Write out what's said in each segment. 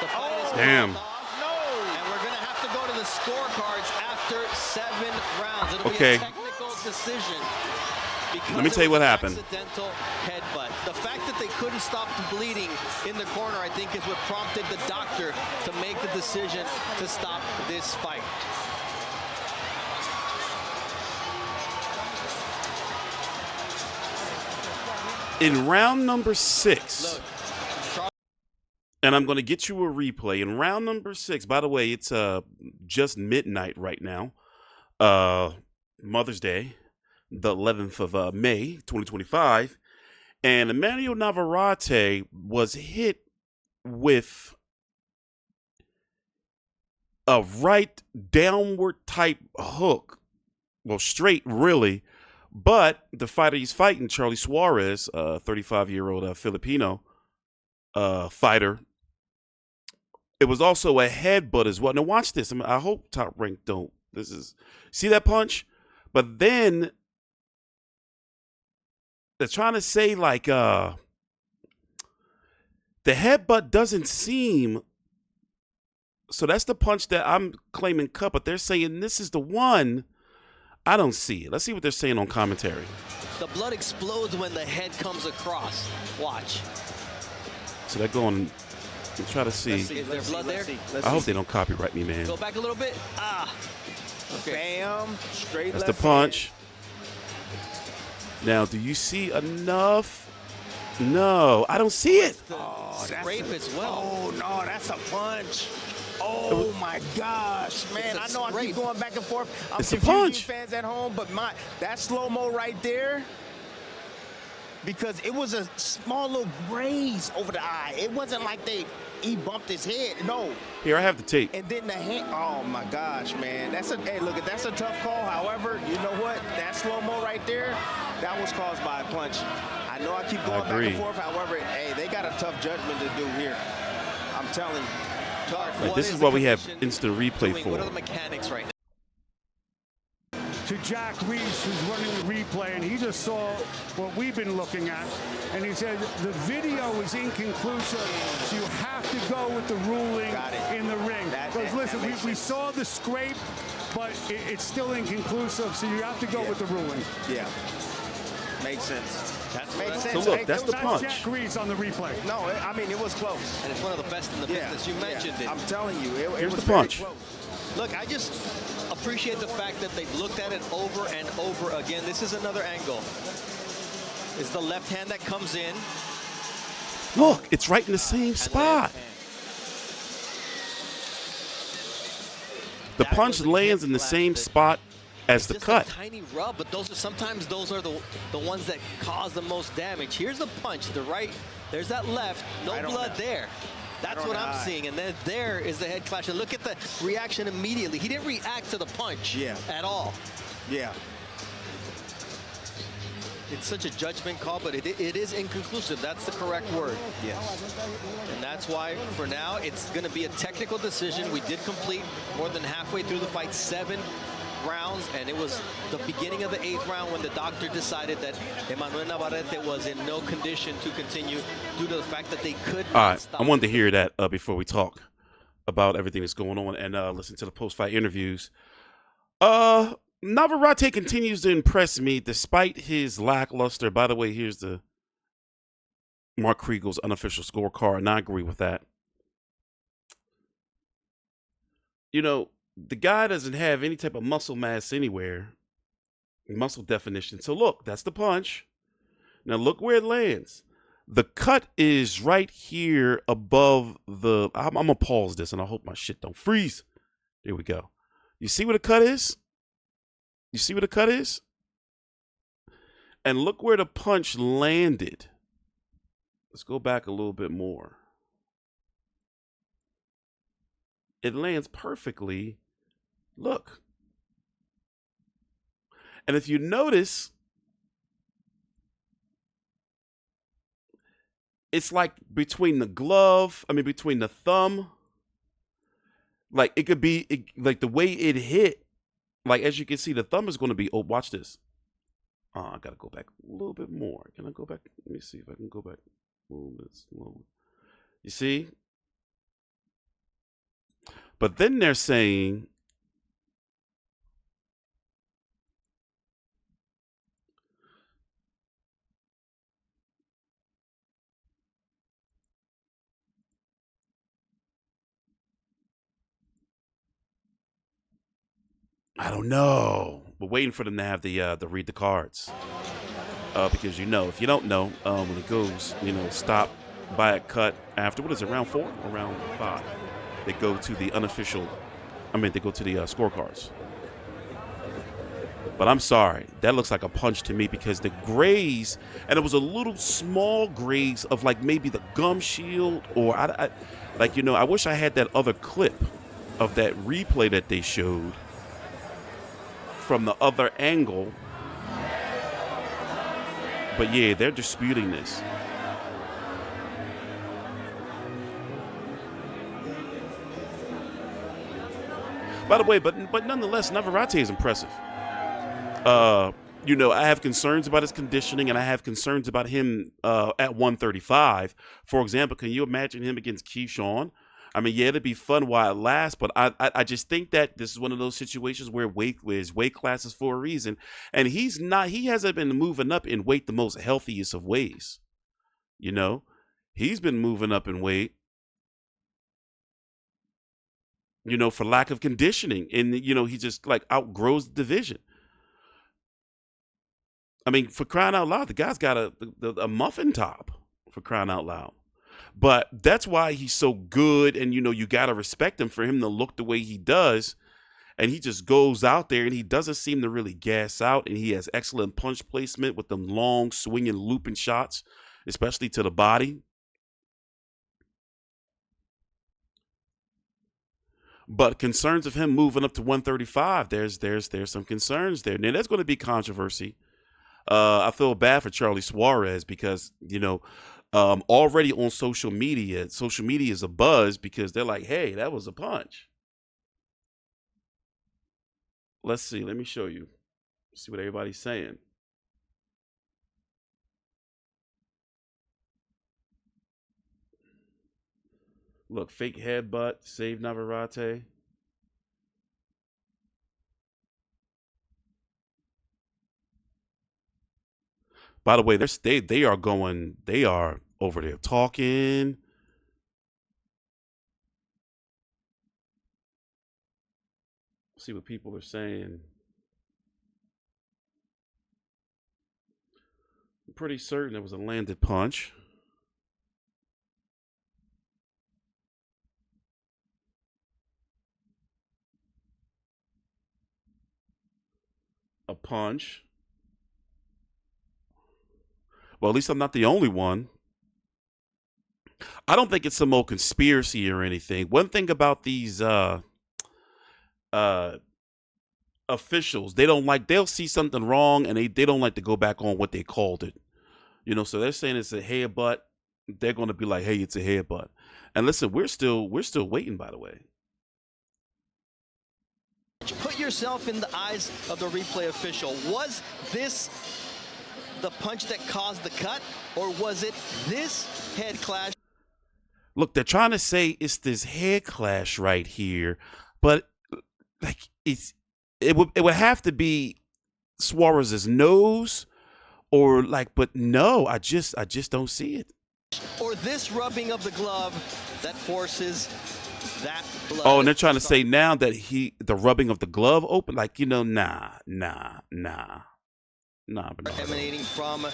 The fight is Damn. and we're going to have to go to the scorecards after 7 rounds. It'll be a technical decision. Let me tell you what happened. Accidental headbutt. The fact that they couldn't stop the bleeding in the corner, I think, is what prompted the doctor to make the decision to stop this fight. In round number 6, Look, and I'm going to get you a replay. In round number 6, by the way, it's just midnight right now, Mother's Day, the 11th of May, 2025, and Emmanuel Navarrete was hit with a right downward type hook, well, straight really, but the fighter he's fighting, Charly Suarez, 35-year-old Filipino fighter, it was also a headbutt as well. Now watch this. I hope Top Rank don't. See that punch? But then they're trying to say like the headbutt doesn't seem. So that's the punch that I'm claiming cut, but they're saying this is the one. I don't see it. Let's see what they're saying on commentary. the blood explodes when the head comes across. Watch. So they're going to try to see. Is there blood there? I hope they don't copyright me, man. Go back a little bit. Ah. Okay. Bam. Straight That's left the punch. Now, do you see enough? No, I don't see it. Oh, scrape as well. Oh, no, that's a punch. Oh, my gosh, man. I know I keep going back and forth. I'm It's a confusing punch. you fans at home, but that slow-mo right there, because it was a small little graze over the eye. It wasn't like he bumped his head. No. Here, I have the tape. And then the hand, oh my gosh, man. Hey, look, that's a tough call. However, you know what? That slow-mo right there, that was caused by a punch. I know I keep going back and forth. However, hey, they got a tough judgment to do here. I'm telling you. Right, this is what we have instant replay for. What are the mechanics right now? To Jack Reese, who's running the replay, and he just saw what we've been looking at. And he said the video is inconclusive, so you have to go with the ruling in the ring. Because listen, we saw the scrape, but it's still inconclusive, so you have to go with the ruling. Yeah. Makes sense. Makes sense. So look, that's the punch. Jack Reese on the replay. No, I mean, it was close. And it's one of the best in the business. You mentioned it. I'm telling you, it Here's was the punch. very close. Look, I just appreciate the fact that they've looked at it over and over again. This is another angle. It's the left hand that comes in. Look, it's right in the same spot. The punch lands in the same spot as the Just cut. a tiny rub, but sometimes those are the ones that cause the most damage. Here's the punch, the right. There's that left. No blood there. That's what I'm seeing. And then there is the head clash. And look at the reaction immediately. He didn't react to the punch at all. Yeah. It's such a judgment call, but it is inconclusive. That's the correct word. Yes. And that's why, for now, it's going to be a technical decision. We did complete more than halfway through the fight, 7 rounds, and it was the beginning of the 8th round when the doctor decided that Emmanuel Navarrete was in no condition to continue due to the fact that they could not All right, stop. I wanted to hear that before we talk about everything that's going on and listen to the post-fight interviews. Navarrete continues to impress me despite his lackluster. By the way, here's the Mark Kriegel's unofficial scorecard, and I agree with that. You know, the guy doesn't have any type of muscle mass anywhere, muscle definition. So look, that's the punch. Now look where it lands. The cut is right here above the, I'm going to pause this and I hope my shit don't freeze. There we go. You see where the cut is? You see where the cut is? And look where the punch landed. Let's go back a little bit more. It lands perfectly. Look. And if you notice, it's like between the glove, between the thumb. Like it could be, like the way it hit, like as you can see, the thumb is going to be, oh, watch this. Oh, I got to go back a little bit more. Can I go back? Let me see if I can go back a little bit slowly. You see? But then they're saying I don't know. We're waiting for them to have the read the cards. Because if you don't know, when it goes, stop, buy it, cut after, what is it, round 4 or round 5? They go to the unofficial, they go to the scorecards. But I'm sorry, that looks like a punch to me because the graze, and it was a little small graze of like maybe the gum shield, or I wish I had that other clip of that replay that they showed from the other angle. But yeah, they're disputing this. By the way, but nonetheless, Navarrete is impressive. I have concerns about his conditioning, and I have concerns about him at 135. For example, can you imagine him against Keyshawn? It'd be fun while it lasts, but I just think that this is one of those situations where his weight class is for a reason, and he hasn't been moving up in weight the most healthiest of ways. He's been moving up in weight, for lack of conditioning, and he just like outgrows the division. For crying out loud, the guy's got a muffin top, for crying out loud. But that's why he's so good, and you got to respect him for him to look the way he does. And he just goes out there, and he doesn't seem to really gas out, and he has excellent punch placement with them long swinging looping shots, especially to the body. But concerns of him moving up to 135, there's some concerns there. Now, there's going to be controversy. I feel bad for Charly Suarez because, already on social media is a buzz because they're like, hey, that was a punch. Let's see. Let me show you. See what everybody's saying. Look, fake headbutt, save Navarrete. By the way, they are over there talking. See what people are saying. I'm pretty certain it was a landed punch. A punch. Well, at least I'm not the only one. I don't think it's some old conspiracy or anything. One thing about these officials, they'll see something wrong and they don't like to go back on what they called it. So they're saying it's a headbutt. They're going to be like, hey, it's a headbutt. And listen, we're still waiting, by the way. Put yourself in the eyes of the replay official. Was this the punch that caused the cut, or was it this head clash? Look, they're trying to say it's this head clash right here, but like it would have to be Suarez's nose, or like, but no, I just don't see it. Or this rubbing of the glove that forces that blood. Oh, and they're trying to say now that the rubbing of the glove open, like, nah. Emanating from the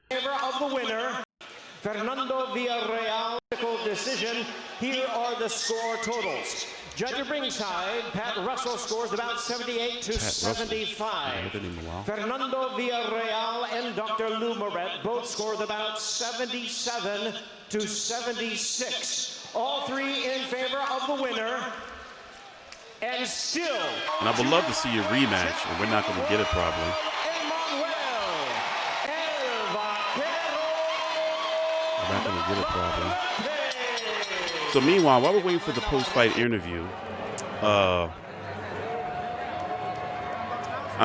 favor of the winner, Fernando Villarreal, decision. Here are the score totals. Judge at ringside, Pat Russell scores about 78 to 75. Fernando Villarreal and Dr. Lou Moret both scored about 77 to 76. All three in favor of the winner. And still, and I would love to see a rematch, and we're not going to get it probably. We're not going to get it probably. So meanwhile, while we're waiting for the post-fight interview, I'm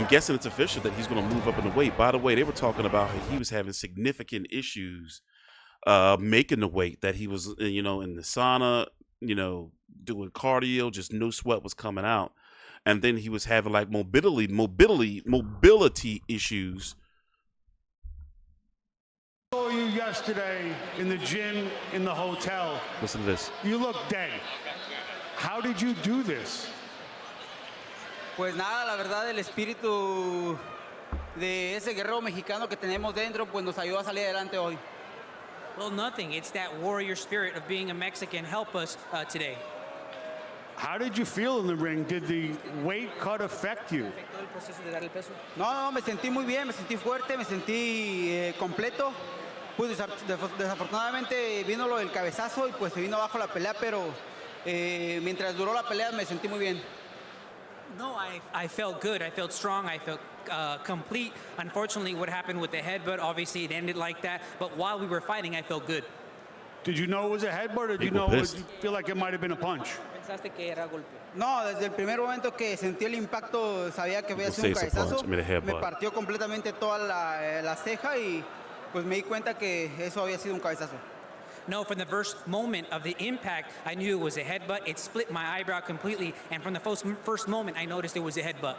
guessing it's official that he's going to move up in the weight. By the way, they were talking about he was having significant issues making the weight, that he was, in the sauna, you know, doing cardio, just no sweat was coming out. And then he was having like mobility issues. I saw you yesterday in the gym in the hotel. Listen to this. You look dead. How did you do this? Pues nada, la verdad el espíritu de ese guerrero mexicano que tenemos dentro pues nos ayudó a salir adelante hoy. Well, nothing. It's that warrior spirit of being a Mexican help us today. How did you feel in the ring? Did the weight cut affect you? No, me sentí muy bien, me sentí fuerte, me sentí completo. Pues desafortunadamente vino lo del cabezazo y pues se vino abajo la pelea, pero mientras duró la pelea me sentí muy bien. No, I felt good. I felt strong. I felt complete. Unfortunately, what happened with the headbutt, obviously it ended like that. But while we were fighting, I felt good. Did you know it was a headbutt, or did you know did you feel like it might have been a punch? No, desde el primer momento que sentí el impacto sabía que había sido un cabezazo. Me partió completamente toda la ceja y pues me di cuenta que eso había sido un cabezazo. No, from the first moment of the impact, I knew it was a headbutt. It split my eyebrow completely, and from the first moment, I noticed it was a headbutt.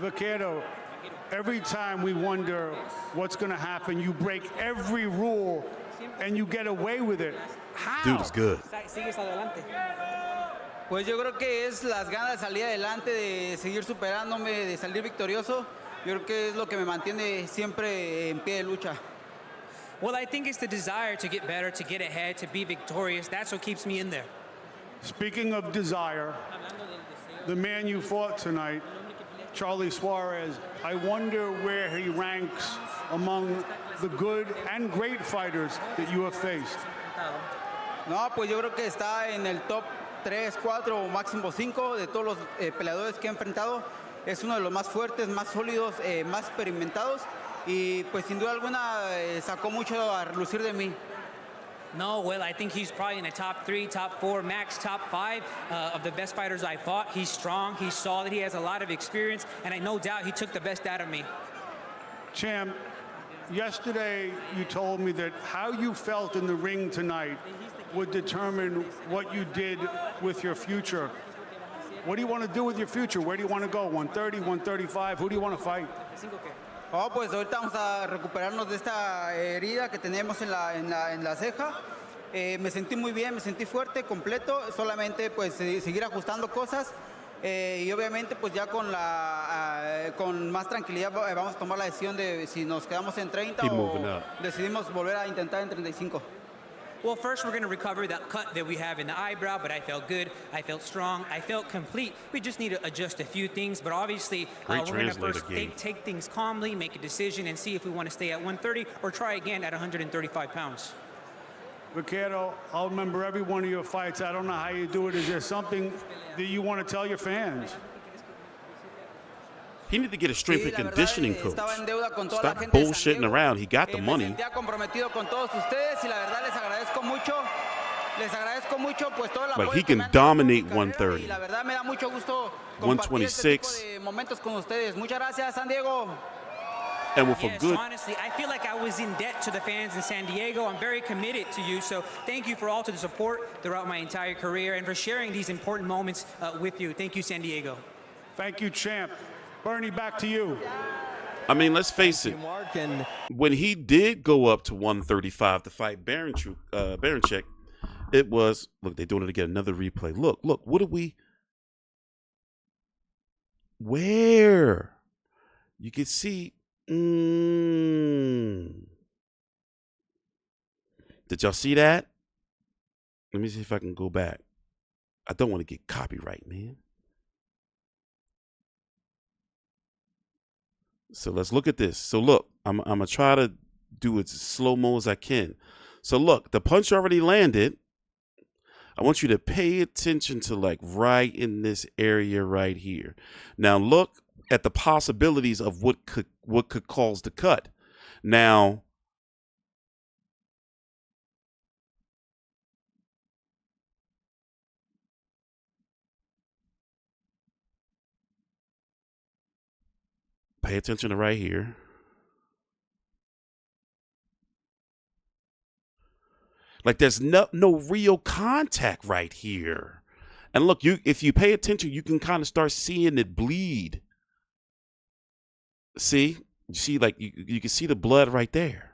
Vaquero, every time we wonder what's going to happen, you break every rule and you get away with it. How? Dude is good. Sigues adelante. Pues yo creo que es las ganas de salir adelante, de seguir superándome, de salir victorioso. Yo creo que es lo que me mantiene siempre en pie de lucha. Well, I think it's the desire to get better, to get ahead, to be victorious. That's what keeps me in there. Speaking of desire, the man you fought tonight, Charly Suarez, I wonder where he ranks among the good and great fighters that you have faced. No, pues yo creo que está en el top 3, 4 o máximo 5 de todos los peleadores que he enfrentado. Es uno de los más fuertes, más sólidos, más experimentados. Y pues sin duda alguna sacó mucho a relucir de mí. No, well, I think he's probably in the top 3, top 4, max top 5 of the best fighters I fought. He's strong, he's solid, he has a lot of experience, and I no doubt he took the best out of me. Champ, yesterday you told me that how you felt in the ring tonight would determine what you did with your future. What do you want to do with your future? Where do you want to go? 130, 135? Who do you want to fight? Oh, pues ahorita vamos a recuperarnos de esta herida que tenemos en la ceja. Me sentí muy bien, me sentí fuerte, completo. Solamente pues seguir ajustando cosas. Y obviamente pues ya con más tranquilidad vamos a tomar la decisión de si nos quedamos en 30 o decidimos volver a intentar en 35. Well, first we're going to recover that cut that we have in the eyebrow, but I felt good, I felt strong, I felt complete. We just need to adjust a few things, but obviously we're going to first take things calmly, make a decision, and see if we want to stay at 130 or try again at 135 pounds. Vaquero, I'll remember every one of your fights. I don't know how you do it. Is there something that you want to tell your fans? He need to get a strength and conditioning coach. Stop bullshitting around. He got the money. Me sentía comprometido con todos ustedes y la verdad les agradezco mucho. Les agradezco mucho pues todo el apoyo. But he can dominate 130. Y la verdad me da mucho gusto 126. Momentos con ustedes. Muchas gracias, San Diego. And with a good. Honestly, I feel like I was in debt to the fans in San Diego. I'm very committed to you, so thank you for all to the support throughout my entire career and for sharing these important moments with you. Thank you, San Diego. Thank you, champ. Bernie, back to you. I mean, let's face it. When he did go up to 135 to fight Baranchuk, it was, look, they're doing it again. Another replay. Look, what do we? Where? You can see. Did y'all see that? Let me see if I can go back. I don't want to get copyright, man. So let's look at this. So look, I'm going to try to do it as slow-mo as I can. So look, the punch already landed. I want you to pay attention to like right in this area right here. Now look at the possibilities of what could cause the cut. Now, pay attention to right here. Like there's no real contact right here. And look, if you pay attention, you can kind of start seeing it bleed. See? You see, like you can see the blood right there.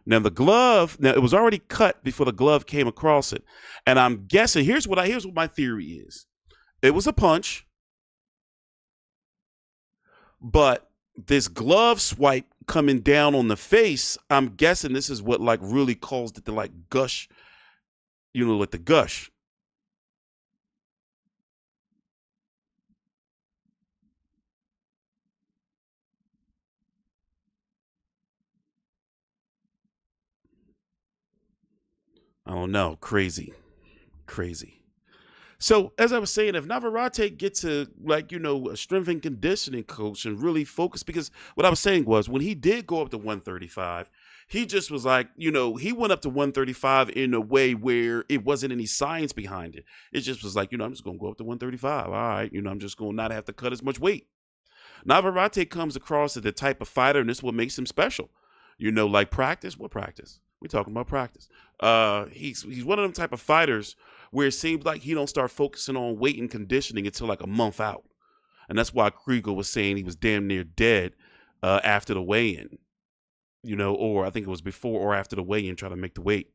Now the glove, it was already cut before the glove came across it. And I'm guessing, here's what my theory is. It was a punch, but this glove swipe coming down on the face, I'm guessing this is what like really caused it to like gush, you know, like the gush. I don't know. Crazy. So, as I was saying, if Navarrete gets a, like, you know, a strength and conditioning coach and really focus, because what I was saying was when he did go up to 135, he just was like, you know, he went up to 135 in a way where it wasn't any science behind it. It just was like, you know, I'm just going to go up to 135. All right. You know, I'm just going to not have to cut as much weight. Navarrete comes across as the type of fighter, and this is what makes him special. You know, like practice. What practice? We're talking about practice. He's one of them type of fighters where it seems like he don't start focusing on weight and conditioning until like a month out. And that's why Krieger was saying he was damn near dead after the weigh-in. You know, or I think it was before or after the weigh-in trying to make the weight.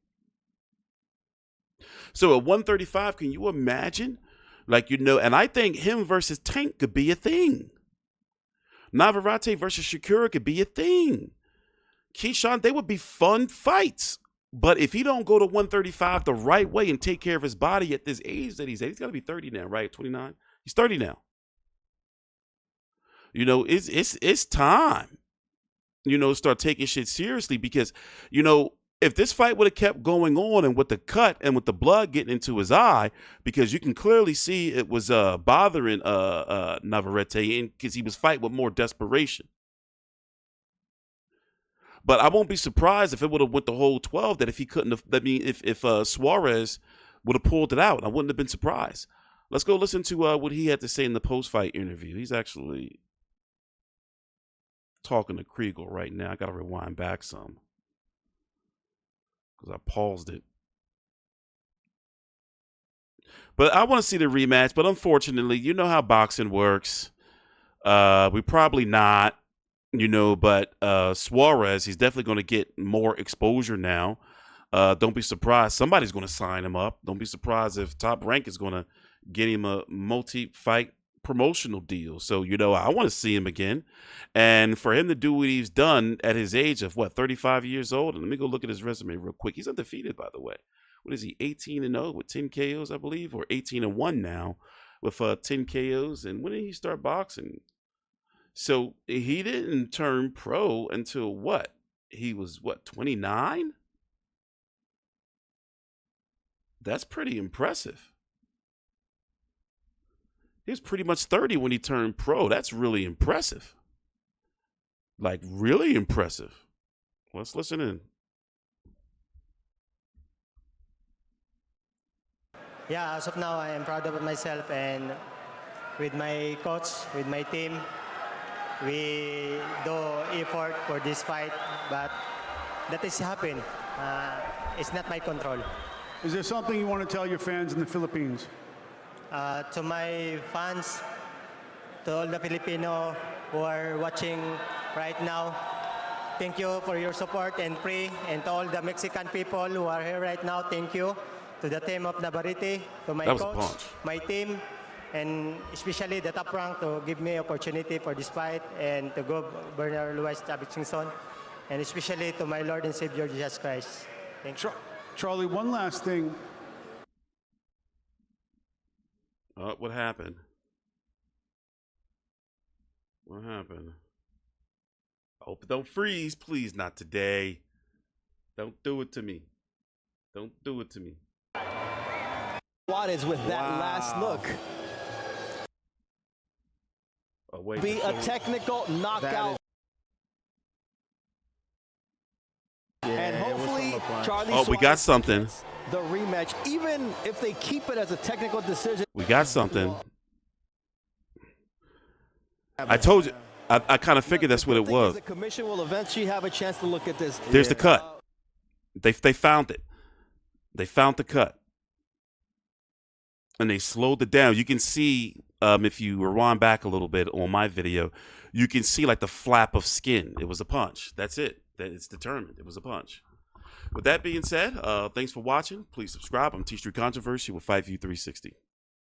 So at 135, can you imagine? Like, you know, and I think him versus Tank could be a thing. Navarrete versus Shakira could be a thing. Keyshawn, they would be fun fights. But if he don't go to 135 the right way and take care of his body at this age that he's at, he's got to be 30 now, right? 29? He's 30 now. You know, it's time, you know, start taking shit seriously because, you know, if this fight would have kept going on and with the cut and with the blood getting into his eye, because you can clearly see it was bothering Navarrete because he was fighting with more desperation. But I won't be surprised if it would have went the whole 12, that if he couldn't have, I mean, if Suarez would have pulled it out, I wouldn't have been surprised. Let's go listen to what he had to say in the post-fight interview. He's actually talking to Krieger right now. I got to rewind back some because I paused it. But I want to see the rematch. But unfortunately, you know how boxing works. We probably not. You know, but Suarez, he's definitely going to get more exposure now. Don't be surprised. Somebody's going to sign him up. Don't be surprised if Top Rank is going to get him a multi-fight promotional deal. So, you know, I want to see him again. And for him to do what he's done at his age of, 35 years old? And let me go look at his resume real quick. He's undefeated, by the way. What is he, 18-0 with 10 KOs, I believe? Or 18-1 now with 10 KOs. And when did he start boxing? So he didn't turn pro until what? He was 29? That's pretty impressive. He was pretty much 30 when he turned pro. That's really impressive. Like, really impressive. Let's listen in. Yeah, as of now, I am proud of myself, and with my coach, with my team, we do effort for this fight, but that is happen. It's not my control. Is there something you want to tell your fans in the Philippines? To my fans, to all the Filipino who are watching right now, thank you for your support and pray. And to all the Mexican people who are here right now, thank you. To the team of Navarrete, to my coach, my team, and especially the Top Rank to give me opportunity for this fight, and to Governor Luis Chavez-Singson, and especially to my Lord and Savior Jesus Christ. Thank you. Charlie, one last thing. What happened? What happened? I hope it don't freeze, please. Not today. Don't do it to me. Don't do it to me. Suarez with that last look. Oh, wait, be a technical knockout. And hopefully, Charly we got something. The rematch, even if they keep it as a technical decision. We got something. I told I kind of figured that's what it was. The commission will eventually have a chance to look at this. There's the cut. They found it. They found the cut. And they slowed it down. You can see, if you rewind back a little bit on my video, you can see like the flap of skin. It was a punch. That's it. It's determined. It was a punch. With that being said, thanks for watching. Please subscribe. I'm TstreeT Controversy with Fight View 360.